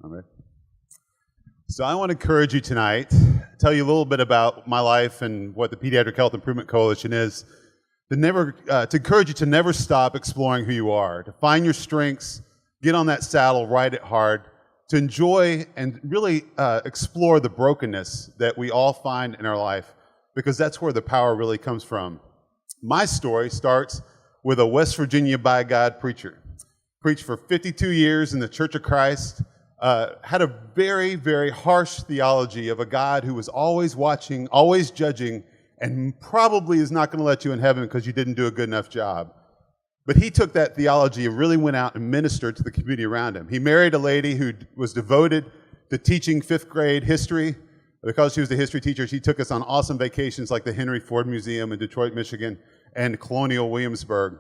All right. So I want to encourage you tonight, tell you a little bit about my life and what the Pediatric Health Improvement Coalition is, to encourage you to never stop exploring who you are, to find your strengths, get on that saddle, ride it hard, to enjoy and really explore the brokenness that we all find in our life, because that's where the power really comes from. My story starts with a West Virginia by God preacher. Preached for 52 years in the Church of Christ, had a very, very harsh theology of a God who was always watching, always judging, and probably is not going to let you in heaven because you didn't do a good enough job. But he took that theology and really went out and ministered to the community around him. He married a lady who was devoted to teaching fifth grade history. Because she was a history teacher, she took us on awesome vacations like the Henry Ford Museum in Detroit, Michigan, and Colonial Williamsburg.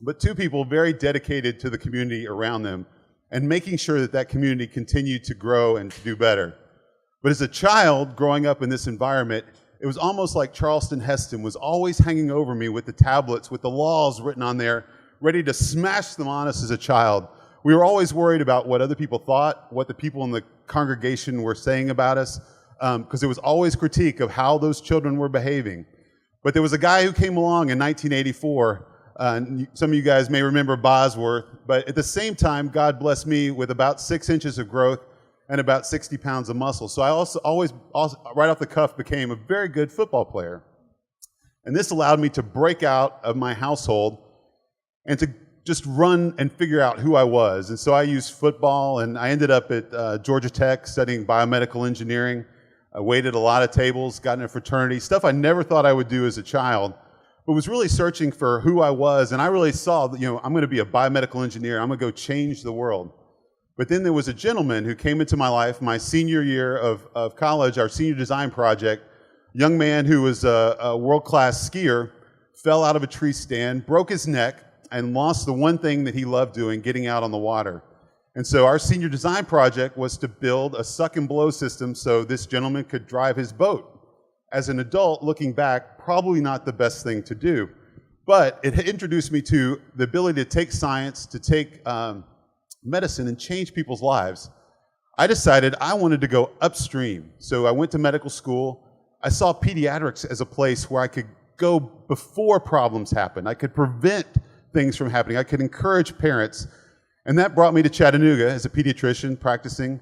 But two people very dedicated to the community around them and making sure that that community continued to grow and to do better. But as a child growing up in this environment, it was almost like Charleston Heston was always hanging over me with the tablets, with the laws written on there, ready to smash them on us as a child. We were always worried about what other people thought, what the people in the congregation were saying about us, because there was always critique of how those children were behaving. But there was a guy who came along in 1984, and some of you guys may remember Bosworth, but at the same time, God blessed me with about 6 inches of growth and about 60 pounds of muscle. So I always, right off the cuff, became a very good football player. And this allowed me to break out of my household and to just run and figure out who I was. And so I used football, and I ended up at Georgia Tech studying biomedical engineering. I waited a lot of tables, got in a fraternity, stuff I never thought I would do as a child, but was really searching for who I was. And I really saw that, I'm going to be a biomedical engineer. I'm going to go change the world. But then there was a gentleman who came into my life my senior year of college, our senior design project, a young man who was a world-class skier, fell out of a tree stand, broke his neck, and lost the one thing that he loved doing, getting out on the water. And so our senior design project was to build a suck and blow system so this gentleman could drive his boat. As an adult, looking back, probably not the best thing to do. But it introduced me to the ability to take science, to take medicine and change people's lives. I decided I wanted to go upstream. So I went to medical school. I saw pediatrics as a place where I could go before problems happen. I could prevent things from happening. I could encourage parents. And that brought me to Chattanooga as a pediatrician practicing.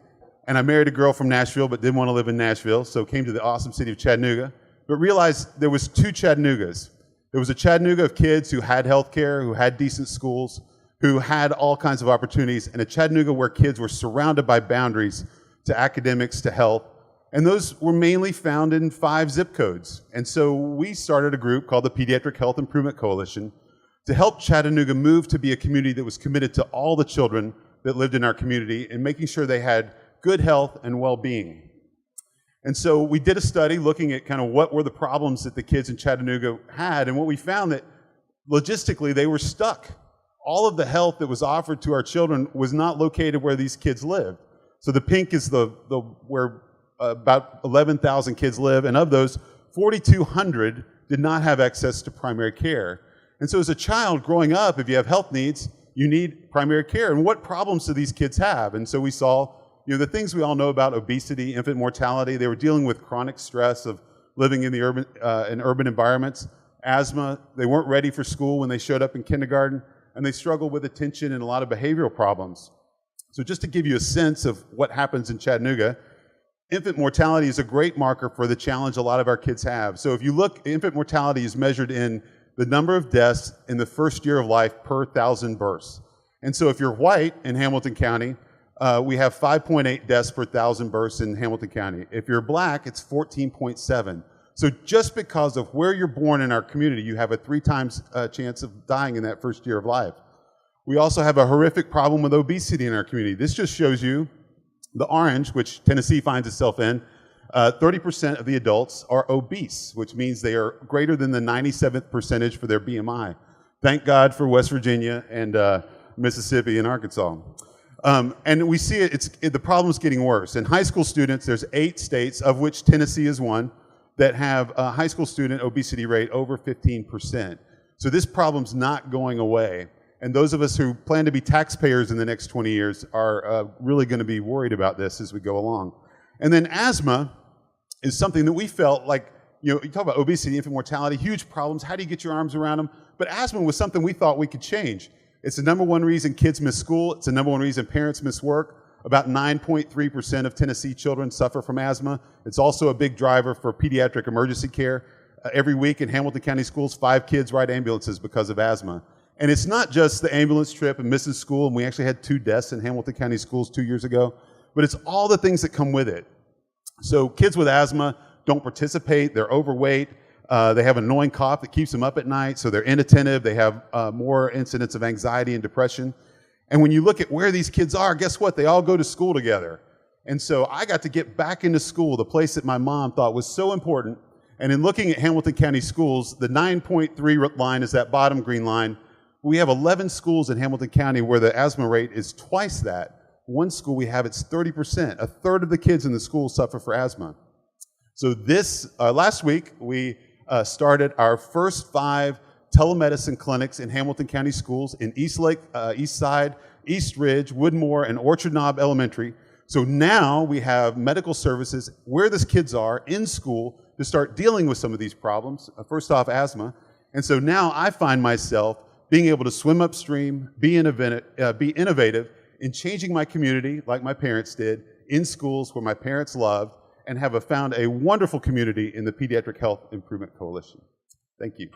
And I married a girl from Nashville but didn't want to live in Nashville, so came to the awesome city of Chattanooga. But realized there was two Chattanoogas. There was a Chattanooga of kids who had health care, who had decent schools, who had all kinds of opportunities, and a Chattanooga where kids were surrounded by boundaries to academics, to health. And those were mainly found in 5 zip codes. And so we started a group called the Pediatric Health Improvement Coalition to help Chattanooga move to be a community that was committed to all the children that lived in our community and making sure they had good health and well-being. And so we did a study looking at kind of what were the problems that the kids in Chattanooga had, and what we found that logistically they were stuck. All of the health that was offered to our children was not located where these kids lived. So the pink is where about 11,000 kids live, and of those, 4,200 did not have access to primary care. And so as a child growing up, if you have health needs, you need primary care. And what problems do these kids have? And so we saw the things we all know about: obesity, infant mortality. They were dealing with chronic stress of living in the urban environments, asthma. They weren't ready for school when they showed up in kindergarten, and they struggled with attention and a lot of behavioral problems. So just to give you a sense of what happens in Chattanooga, infant mortality is a great marker for the challenge a lot of our kids have. So if you look, infant mortality is measured in the number of deaths in the first year of life per 1,000 births. And so if you're white in Hamilton County, we have 5.8 deaths per 1,000 births in Hamilton County. If you're black, it's 14.7. So just because of where you're born in our community, you have a 3 times chance of dying in that first year of life. We also have a horrific problem with obesity in our community. This just shows you the orange, which Tennessee finds itself in. 30% of the adults are obese, which means they are greater than the 97th percentage for their BMI. Thank God for West Virginia and Mississippi and Arkansas. And we see the problem's getting worse. In high school students, there's 8 states, of which Tennessee is one, that have a high school student obesity rate over 15%. So this problem's not going away. And those of us who plan to be taxpayers in the next 20 years are really going to be worried about this as we go along. And then asthma is something that we felt like, you talk about obesity, infant mortality, huge problems. How do you get your arms around them? But asthma was something we thought we could change. It's the number one reason kids miss school. It's the number one reason parents miss work. About 9.3% of Tennessee children suffer from asthma. It's also a big driver for pediatric emergency care. Every week in Hamilton County schools, 5 kids ride ambulances because of asthma. And it's not just the ambulance trip and missing school, and we actually had 2 deaths in Hamilton County schools 2 years ago, but it's all the things that come with it. So kids with asthma don't participate, they're overweight, they have an annoying cough that keeps them up at night, so they're inattentive, they have more incidents of anxiety and depression. And when you look at where these kids are, guess what? They all go to school together. And so I got to get back into school, the place that my mom thought was so important. And in looking at Hamilton County schools, the 9.3 line is that bottom green line. We have 11 schools in Hamilton County where the asthma rate is twice that. One school we have, it's 30%. A third of the kids in the school suffer from asthma. So last week, we started our first 5 telemedicine clinics in Hamilton County schools in East Lake, East Side, East Ridge, Woodmore, and Orchard Knob Elementary. So now we have medical services where the kids are in school to start dealing with some of these problems. First off, asthma. And so now I find myself being able to swim upstream, be innovative in changing my community like my parents did, in schools where my parents loved, and have found a wonderful community in the Pediatric Health Improvement Coalition. Thank you.